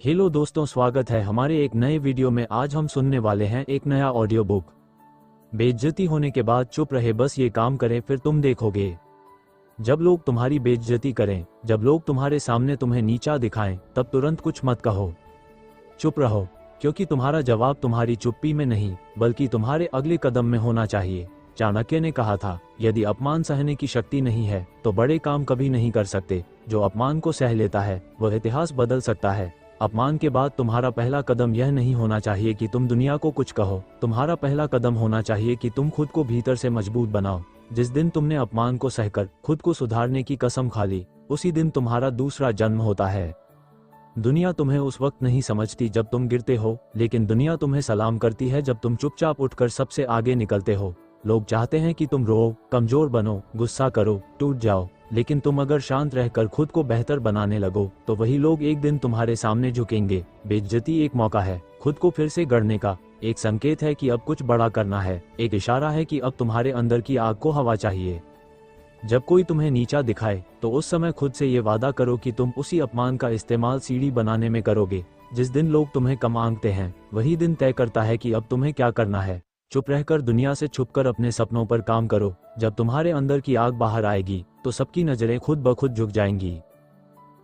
Hello दोस्तों, स्वागत है हमारे एक नए वीडियो में। आज हम सुनने वाले हैं एक नया ऑडियो बुक। बेइज्जती होने के बाद चुप रहे, बस ये काम करें फिर तुम देखोगे। जब लोग तुम्हारी बेइज्जती करें, जब लोग तुम्हारे सामने तुम्हें नीचा दिखाएं, तब तुरंत कुछ मत कहो, चुप रहो, क्योंकि तुम्हारा जवाब तुम्हारी चुप्पी में नहीं बल्कि तुम्हारे अगले कदम में होना चाहिए। चाणक्य ने कहा था, यदि अपमान सहने की शक्ति नहीं है तो बड़े काम कभी नहीं कर सकते। जो अपमान को सह लेता है वह इतिहास बदल सकता है। अपमान के बाद तुम्हारा पहला कदम यह नहीं होना चाहिए कि तुम दुनिया को कुछ कहो। तुम्हारा पहला कदम होना चाहिए कि तुम खुद को भीतर से मजबूत बनाओ। जिस दिन तुमने अपमान को सहकर खुद को सुधारने की कसम खा ली, उसी दिन तुम्हारा दूसरा जन्म होता है। दुनिया तुम्हें उस वक्त नहीं समझती जब तुम गिरते हो, लेकिन दुनिया तुम्हें सलाम करती है जब तुम चुपचाप उठकर सबसे आगे निकलते हो। लोग चाहते हैं कि तुम रो, कमजोर बनो, गुस्सा करो, टूट जाओ, लेकिन तुम अगर शांत रहकर खुद को बेहतर बनाने लगो तो वही लोग एक दिन तुम्हारे सामने झुकेंगे। बेइज्जती एक मौका है खुद को फिर से गढ़ने का, एक संकेत है कि अब कुछ बड़ा करना है, एक इशारा है कि अब तुम्हारे अंदर की आग को हवा चाहिए। जब कोई तुम्हें नीचा दिखाए तो उस समय खुद से ये वादा करो कि तुम उसी अपमान का इस्तेमाल सीढ़ी बनाने में करोगे। जिस दिन लोग तुम्हें कम आंकते हैं, वही दिन तय करता है कि अब तुम्हें क्या करना है। चुप रहकर, दुनिया से छुपकर अपने सपनों पर काम करो। जब तुम्हारे अंदर की आग बाहर आएगी तो सबकी नजरें खुद ब खुद झुक जाएंगी।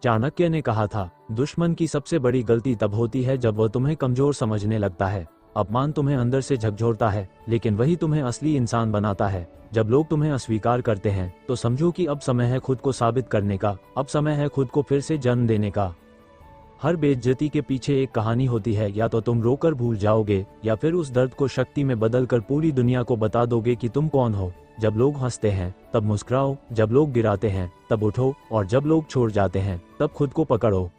चाणक्य ने कहा था, दुश्मन की सबसे बड़ी गलती तब होती है जब वह तुम्हें कमजोर समझने लगता है। अपमान तुम्हें अंदर से झकझोरता है, लेकिन वही तुम्हें असली इंसान बनाता है। जब लोग तुम्हें अस्वीकार करते हैं तो समझो कि अब समय है खुद को साबित करने का, अब समय है खुद को फिर से जन्म देने का। हर बेइज्जती के पीछे एक कहानी होती है, या तो तुम रोकर भूल जाओगे या फिर उस दर्द को शक्ति में बदलकर पूरी दुनिया को बता दोगे कि तुम कौन हो। जब लोग हंसते हैं तब मुस्कुराओ, जब लोग गिराते हैं तब उठो, और जब लोग छोड़ जाते हैं तब खुद को पकड़ो।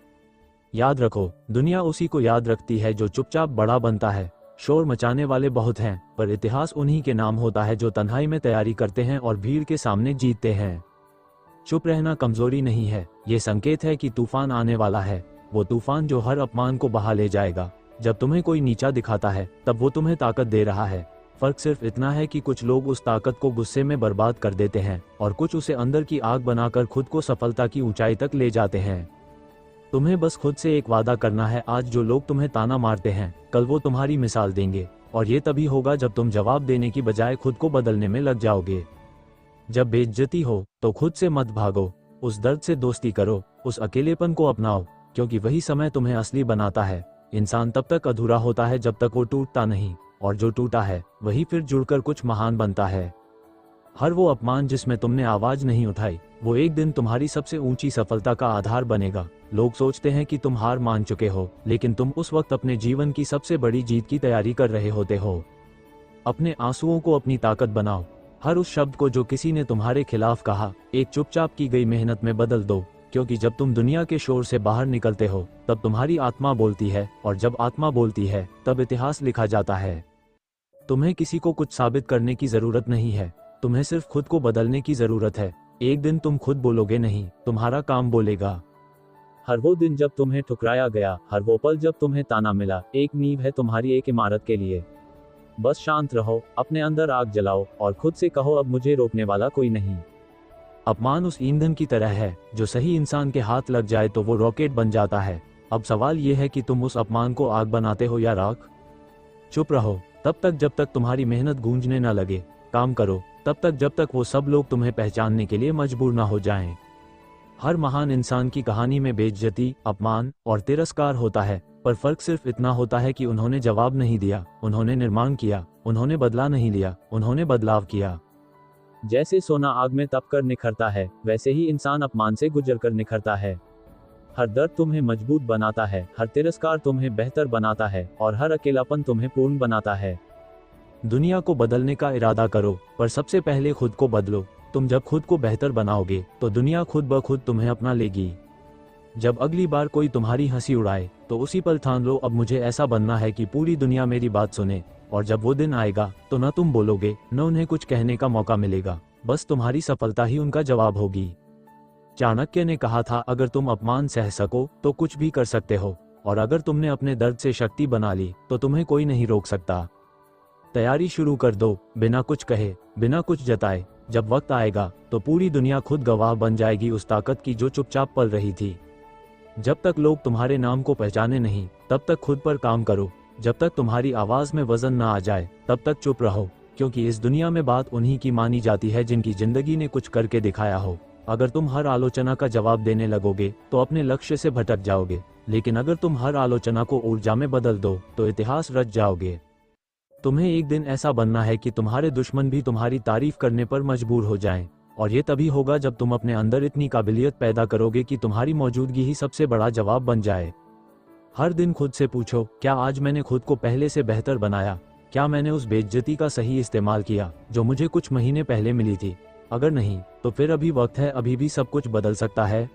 याद रखो, दुनिया उसी को याद रखती है जो चुपचाप बड़ा बनता है। शोर मचाने वाले बहुत हैं, पर इतिहास उन्हीं के नाम होता है जो तन्हाई में तैयारी करते हैं और भीड़ के सामने जीतते हैं। चुप रहना कमजोरी नहीं है, ये संकेत है कि तूफान आने वाला है, वो तूफान जो हर अपमान को बहा ले जाएगा। जब तुम्हें कोई नीचा दिखाता है तब वो तुम्हें ताकत दे रहा है। फर्क सिर्फ इतना है कि कुछ लोग उस ताकत को गुस्से में बर्बाद कर देते हैं और कुछ उसे अंदर की आग बनाकर खुद को सफलता की ऊंचाई तक ले जाते हैं। तुम्हें बस खुद से एक वादा करना है, आज जो लोग तुम्हें ताना मारते हैं कल वो तुम्हारी मिसाल देंगे, और ये तभी होगा जब तुम जवाब देने की बजाय खुद को बदलने में लग जाओगे। जब बेइज्जती हो तो खुद से मत भागो, उस दर्द से दोस्ती करो, उस अकेलेपन को अपनाओ, क्योंकि वही समय तुम्हें असली बनाता है। इंसान तब तक अधूरा होता है जब तक वो टूटता नहीं, और जो टूटा है वही फिर जुड़कर कुछ महान बनता है। हर वो अपमान जिसमें तुमने आवाज नहीं उठाई, वो एक दिन तुम्हारी सबसे ऊंची सफलता का आधार बनेगा। लोग सोचते हैं कि तुम हार मान चुके हो, लेकिन तुम उस वक्त अपने जीवन की सबसे बड़ी जीत की तैयारी कर रहे होते हो। अपने आंसुओं को अपनी ताकत बनाओ। हर उस शब्द को जो किसी ने तुम्हारे खिलाफ कहा, एक चुपचाप की गई मेहनत में बदल दो, क्योंकि जब तुम दुनिया के शोर से बाहर निकलते हो तब तुम्हारी आत्मा बोलती है, और जब आत्मा बोलती है तब इतिहास लिखा जाता है। तुम्हें किसी को कुछ साबित करने की जरूरत नहीं है, तुम्हें सिर्फ खुद को बदलने की जरूरत है। एक दिन तुम खुद बोलोगे नहीं, तुम्हारा काम बोलेगा। हर वो दिन जब तुम्हें ठुकराया गया, हर वो पल जब तुम्हें ताना मिला, एक नींव है तुम्हारी एक इमारत के लिए। बस शांत रहो, अपने अंदर आग जलाओ और खुद से कहो, अब मुझे रोकने वाला कोई नहीं। अपमान उस ईंधन की तरह है जो सही इंसान के हाथ लग जाए तो वो रॉकेट बन जाता है। अब सवाल ये है कि तुम उस अपमान को आग बनाते हो या राख। चुप रहो तब तक जब तक तुम्हारी मेहनत गूंजने न लगे, काम करो तब तक जब तक वो सब लोग तुम्हें पहचानने के लिए मजबूर ना हो जाएं। हर महान इंसान की कहानी में बेइज्जती, अपमान और तिरस्कार होता है, पर फर्क सिर्फ इतना होता है कि उन्होंने जवाब नहीं दिया, उन्होंने निर्माण किया, उन्होंने बदला नहीं लिया, उन्होंने बदलाव किया। जैसे सोना आग में तपकर निखरता है, वैसे ही इंसान अपमान से गुजरकर निखरता है। हर दर्द तुम्हें मजबूत बनाता है, हर तिरस्कार तुम्हें बेहतर बनाता है, और हर अकेलापन तुम्हें पूर्ण बनाता है। दुनिया को बदलने का इरादा करो, पर सबसे पहले खुद को बदलो। तुम जब खुद को बेहतर बनाओगे तो दुनिया खुद ब खुद तुम्हें अपना लेगी। जब अगली बार कोई तुम्हारी हंसी उड़ाए तो उसी पल ठान लो, अब मुझे ऐसा बनना है कि पूरी दुनिया मेरी बात सुने। और जब वो दिन आएगा तो न तुम बोलोगे, न उन्हें कुछ कहने का मौका मिलेगा, बस तुम्हारी सफलता ही उनका जवाब होगी। चाणक्य ने कहा था, अगर तुम अपमान सह सको तो कुछ भी कर सकते हो, और अगर तुमने अपने दर्द से शक्ति बना ली तो तुम्हें कोई नहीं रोक सकता। तैयारी शुरू कर दो, बिना कुछ कहे, बिना कुछ जताए। जब वक्त आएगा तो पूरी दुनिया खुद गवाह बन जाएगी उस ताकत की जो चुपचाप पल रही थी। जब तक लोग तुम्हारे नाम को पहचाने नहीं, तब तक खुद पर काम करो। जब तक तुम्हारी आवाज में वजन ना आ जाए, तब तक चुप रहो, क्योंकि इस दुनिया में बात उन्हीं की मानी जाती है जिनकी जिंदगी ने कुछ करके दिखाया हो। अगर तुम हर आलोचना का जवाब देने लगोगे तो अपने लक्ष्य से भटक जाओगे, लेकिन अगर तुम हर आलोचना को ऊर्जा में बदल दो तो इतिहास रच जाओगे। तुम्हें एक दिन ऐसा बनना है कि तुम्हारे दुश्मन भी तुम्हारी तारीफ करने पर मजबूर हो जाएं, और ये तभी होगा जब तुम अपने अंदर इतनी काबिलियत पैदा करोगे कि तुम्हारी मौजूदगी ही सबसे बड़ा जवाब बन जाए। हर दिन खुद से पूछो, क्या आज मैंने खुद को पहले से बेहतर बनाया? क्या मैंने उस बेइज्जती का सही इस्तेमाल किया जो मुझे कुछ महीने पहले मिली थी? अगर नहीं, तो फिर अभी वक्त है, अभी भी सब कुछ बदल सकता है।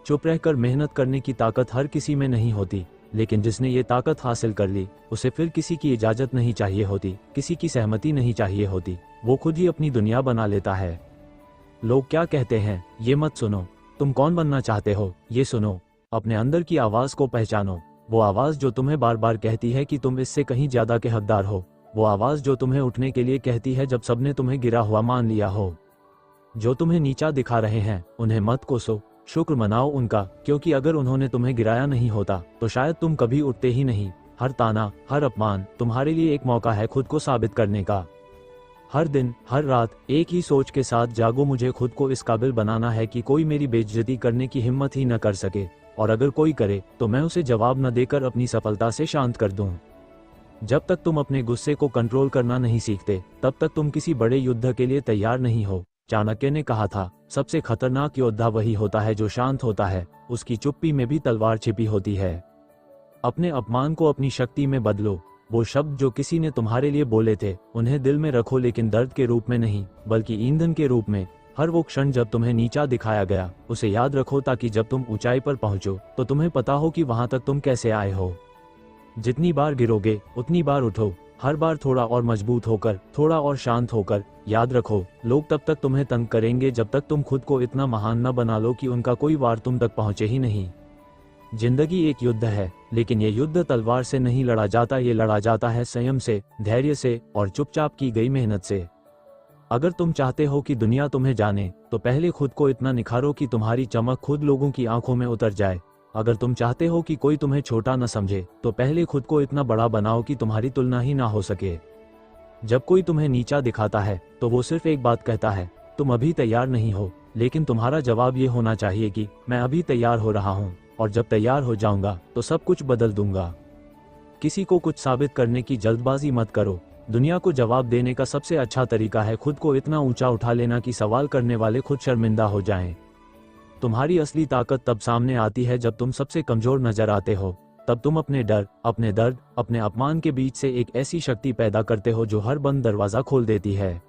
चुप रहकर मेहनत करने की ताकत हर किसी में नहीं होती, लेकिन जिसने ये ताकत हासिल कर ली, उसे फिर किसी की इजाजत नहीं चाहिए होती, किसी की सहमति नहीं चाहिए होती। वो खुद ही अपनी दुनिया बना लेता है। लोग क्या कहते हैं ये मत सुनो, तुम कौन बनना चाहते हो ये सुनो। अपने अंदर की आवाज को पहचानो, वो आवाज जो तुम्हें बार बार कहती है कि तुम इससे कहीं ज्यादा के हकदार हो। वो आवाज जो तुम्हें उठने के लिए कहती है जब सबने तुम्हें गिरा हुआ मान लिया हो। जो तुम्हें नीचा दिखा रहे हैं उन्हें मत कोसो, शुक्र मनाओ उनका, क्योंकि अगर उन्होंने तुम्हें गिराया नहीं होता तो शायद तुम कभी उठते ही नहीं। हर ताना, हर अपमान तुम्हारे लिए एक मौका है खुद को साबित करने का। हर दिन, हर रात एक ही सोच के साथ जागो, मुझे खुद को इस काबिल बनाना है कि कोई मेरी बेइज्जती करने की हिम्मत ही न कर सके, और अगर कोई करे तो मैं उसे जवाब न देकर अपनी सफलता से शांत कर दूं। जब तक तुम अपने गुस्से को कंट्रोल करना नहीं सीखते, तब तक तुम किसी बड़े युद्ध के लिए तैयार नहीं हो। चाणक्य ने कहा था, सबसे खतरनाक योद्धा वही होता है जो शांत होता है, उसकी चुप्पी में भी तलवार छिपी होती है। अपने अपमान को अपनी शक्ति में बदलो। वो शब्द जो किसी ने तुम्हारे लिए बोले थे, उन्हें दिल में रखो, लेकिन दर्द के रूप में नहीं, बल्कि ईंधन के रूप में। हर वो क्षण जब तुम्हें नीचा दिखाया गया, उसे याद रखो, ताकि जब तुम ऊंचाई पर पहुंचो तो तुम्हें पता हो कि वहां तक तुम कैसे आए हो। जितनी बार गिरोगे उतनी बार उठो, हर बार थोड़ा और मजबूत होकर, थोड़ा और शांत होकर। याद रखो, लोग तब तक तुम्हें तंग करेंगे जब तक तुम खुद को इतना महान न बना लो कि उनका कोई वार तुम तक पहुंचे ही नहीं। जिंदगी एक युद्ध है, लेकिन ये युद्ध तलवार से नहीं लड़ा जाता, ये लड़ा जाता है संयम से, धैर्य से और चुपचाप की गई मेहनत से। अगर तुम चाहते हो कि दुनिया तुम्हें जाने, तो पहले खुद को इतना निखारो कि तुम्हारी चमक खुद लोगों की आंखों में उतर जाए। अगर तुम चाहते हो कि कोई तुम्हें छोटा न समझे, तो पहले खुद को इतना बड़ा बनाओ कि तुम्हारी तुलना ही ना हो सके। जब कोई तुम्हें नीचा दिखाता है तो वो सिर्फ एक बात कहता है, तुम अभी तैयार नहीं हो। लेकिन तुम्हारा जवाब ये होना चाहिए कि मैं अभी तैयार हो रहा हूँ, और जब तैयार हो जाऊंगा तो सब कुछ बदल दूंगा। किसी को कुछ साबित करने की जल्दबाजी मत करो। दुनिया को जवाब देने का सबसे अच्छा तरीका है खुद को इतना ऊंचा उठा लेना कि सवाल करने वाले खुद शर्मिंदा हो जाएं। तुम्हारी असली ताकत तब सामने आती है जब तुम सबसे कमजोर नजर आते हो। तब तुम अपने डर, अपने दर्द, अपने अपमान के बीच से एक ऐसी शक्ति पैदा करते हो जो हर बंद दरवाजा खोल देती है।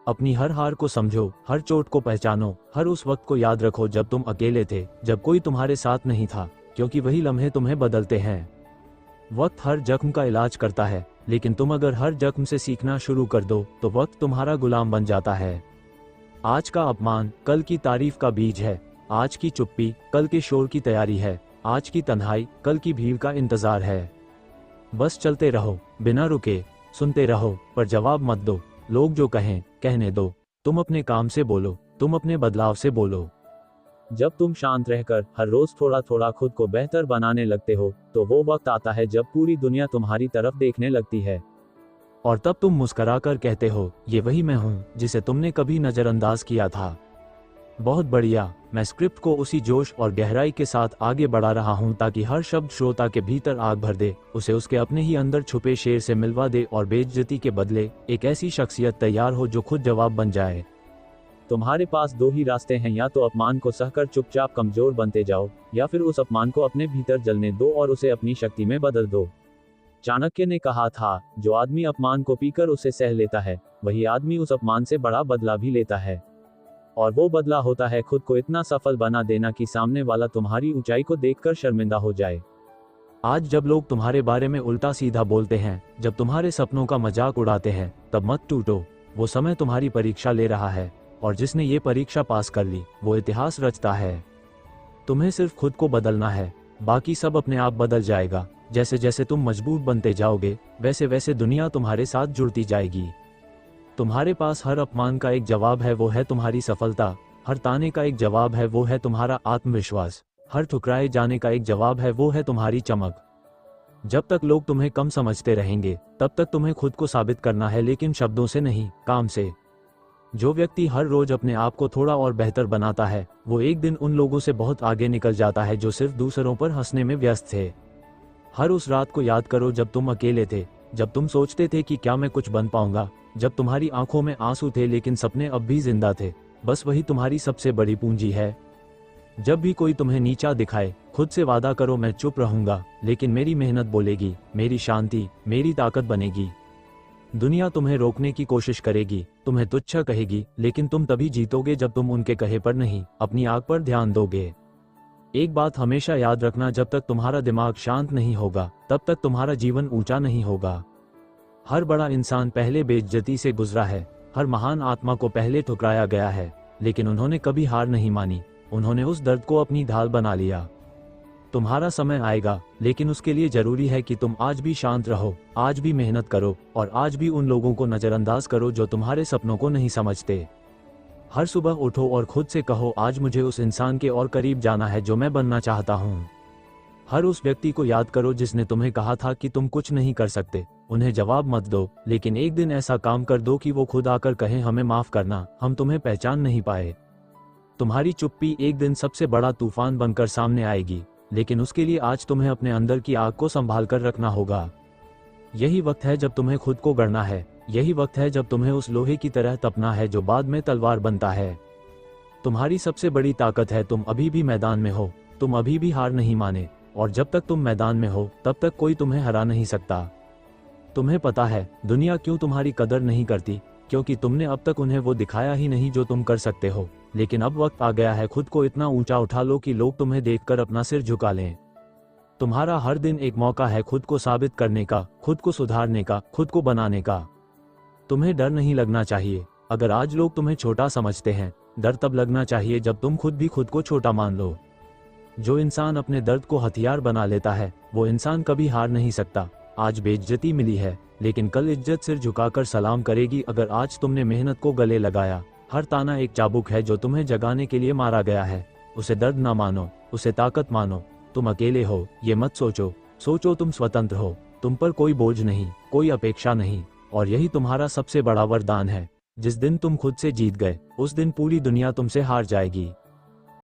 अपनी हर हार को समझो, हर चोट को पहचानो, हर उस वक्त को याद रखो जब तुम अकेले थे, जब कोई तुम्हारे साथ नहीं था, क्योंकि वही लम्हे तुम्हें बदलते हैं। वक्त हर जख्म का इलाज करता है, लेकिन तुम अगर हर जख्म से सीखना शुरू कर दो तो वक्त तुम्हारा गुलाम बन जाता है। आज का अपमान कल की तारीफ का बीज है। आज की चुप्पी कल के शोर की तैयारी है। आज की तन्हाई कल की भीड़ का इंतजार है। बस चलते रहो, बिना रुके, सुनते रहो, पर जवाब मत दो। लोग जो कहें कहने दो, तुम अपने काम से बोलो, तुम अपने बदलाव से बोलो। जब तुम शांत रहकर हर रोज थोड़ा थोड़ा खुद को बेहतर बनाने लगते हो, तो वो वक्त आता है जब पूरी दुनिया तुम्हारी तरफ देखने लगती है, और तब तुम मुस्कुराकर कहते हो, ये वही मैं हूँ जिसे तुमने कभी नजरअंदाज किया था। बहुत बढ़िया। मैं स्क्रिप्ट को उसी जोश और गहराई के साथ आगे बढ़ा रहा हूँ ताकि हर शब्द श्रोता के भीतर आग भर दे, उसे उसके अपने ही अंदर छुपे शेर से मिलवा दे, और बेइज्जती के बदले एक ऐसी शख्सियत तैयार हो जो खुद जवाब बन जाए। तुम्हारे पास दो ही रास्ते हैं, या तो अपमान को सहकर चुपचाप कमजोर बनते जाओ, या फिर उस अपमान को अपने भीतर जलने दो और उसे अपनी शक्ति में बदल दो। चाणक्य ने कहा था, जो आदमी अपमान को पीकर उसे सह लेता है, वही आदमी उस अपमान से बड़ा बदला भी लेता है। और वो बदला होता है खुद को इतना सफल बना देना कि सामने वाला तुम्हारी ऊंचाई को देखकर शर्मिंदा हो जाए। आज जब लोग तुम्हारे बारे में उल्टा सीधा बोलते हैं, जब तुम्हारे सपनों का मजाक उड़ाते हैं, तब मत टूटो। वो समय तुम्हारी परीक्षा ले रहा है, और जिसने ये परीक्षा पास कर ली वो इतिहास रचता है। तुम्हें सिर्फ खुद को बदलना है, बाकी सब अपने आप बदल जाएगा। जैसे जैसे तुम मजबूत बनते जाओगे, वैसे वैसे दुनिया तुम्हारे साथ जुड़ती जाएगी। तुम्हारे पास हर अपमान का एक जवाब है, वो है तुम्हारी सफलता। हर ताने का एक जवाब है, वो है तुम्हारा आत्मविश्वास। हर ठुकराए जाने का एक जवाब है, वो है तुम्हारी चमक। जब तक लोग तुम्हें कम समझते रहेंगे तब तक तुम्हें खुद को साबित करना है, लेकिन शब्दों से नहीं, काम से। जो व्यक्ति हर रोज अपने आप को थोड़ा और बेहतर बनाता है, वो एक दिन उन लोगों से बहुत आगे निकल जाता है जो सिर्फ दूसरों पर हंसने में व्यस्त थे। हर उस रात को याद करो जब तुम अकेले थे, जब तुम सोचते थे कि क्या मैं कुछ बन पाऊंगा, जब तुम्हारी आंखों में आंसू थे लेकिन सपने अब भी जिंदा थे। बस वही तुम्हारी सबसे बड़ी पूंजी है। जब भी कोई तुम्हें नीचा दिखाए, खुद से वादा करो, मैं चुप रहूंगा लेकिन मेरी मेहनत बोलेगी, मेरी शांति मेरी ताकत बनेगी। दुनिया तुम्हें रोकने की कोशिश करेगी, तुम्हें तुच्छ कहेगी, लेकिन तुम तभी जीतोगे जब तुम उनके कहे पर नहीं, अपनी आग पर ध्यान दोगे। एक बात हमेशा याद रखना, जब तक तुम्हारा दिमाग शांत नहीं होगा तब तक तुम्हारा जीवन ऊंचा नहीं होगा। हर बड़ा इंसान पहले बेइज्जती से गुजरा है, हर महान आत्मा को पहले ठुकराया गया है, लेकिन उन्होंने कभी हार नहीं मानी। उन्होंने उस दर्द को अपनी ढाल बना लिया। तुम्हारा समय आएगा, लेकिन उसके लिए जरूरी है कि तुम आज भी शांत रहो, आज भी मेहनत करो और आज भी उन लोगों को नजरअंदाज करो जो तुम्हारे सपनों को नहीं समझते। हर सुबह उठो और खुद से कहो, आज मुझे उस इंसान के और करीब जाना है जो मैं बनना चाहता हूँ। हर उस व्यक्ति को याद करो जिसने तुम्हें कहा था कि तुम कुछ नहीं कर सकते। उन्हें जवाब मत दो, लेकिन एक दिन ऐसा काम कर दो कि वो खुद आकर कहें, हमें माफ करना, हम तुम्हें पहचान नहीं पाए। तुम्हारी चुप्पी एक दिन सबसे बड़ा तूफान बनकर सामने आएगी, लेकिन उसके लिए आज तुम्हें अपने अंदर की आग को संभाल कर रखना होगा। यही वक्त है जब तुम्हें खुद को गढ़ना है, यही वक्त है जब तुम्हें उस लोहे की तरह तपना है जो बाद में तलवार बनता है। तुम्हारी सबसे बड़ी ताकत है तुम अभी भी मैदान में हो, तुम अभी भी हार नहीं माने, और जब तक तुम मैदान में हो तब तक कोई तुम्हें हरा नहीं सकता। तुम्हें पता है दुनिया क्यों तुम्हारी कदर नहीं करती, क्योंकि तुमने अब तक उन्हें वो दिखाया ही नहीं जो तुम कर सकते हो। लेकिन अब वक्त आ गया है, खुद को इतना ऊंचा उठा लो कि लोग तुम्हें देखकर अपना सिर झुका लें। तुम्हारा हर दिन एक मौका है खुद को साबित करने का, खुद को सुधारने का, खुद को बनाने का। तुम्हें डर नहीं लगना चाहिए अगर आज लोग तुम्हें छोटा समझते हैं, डर तब लगना चाहिए जब तुम खुद भी खुद को छोटा मान लो। जो इंसान अपने दर्द को हथियार बना लेता है, वो इंसान कभी हार नहीं सकता। आज बेइज्जती मिली है, लेकिन कल इज्जत सिर झुकाकर सलाम करेगी। अगर आज तुमने मेहनत को गले लगाया, हर ताना एक चाबुक है जो तुम्हें जगाने के लिए मारा गया है। उसे दर्द ना मानो, उसे ताकत मानो। तुम अकेले हो ये मत सोचो, सोचो तुम स्वतंत्र हो, तुम पर कोई बोझ नहीं, कोई अपेक्षा नहीं, और यही तुम्हारा सबसे बड़ा वरदान है। जिस दिन तुम खुद से जीत गए, उस दिन पूरी दुनिया तुमसे हार जाएगी।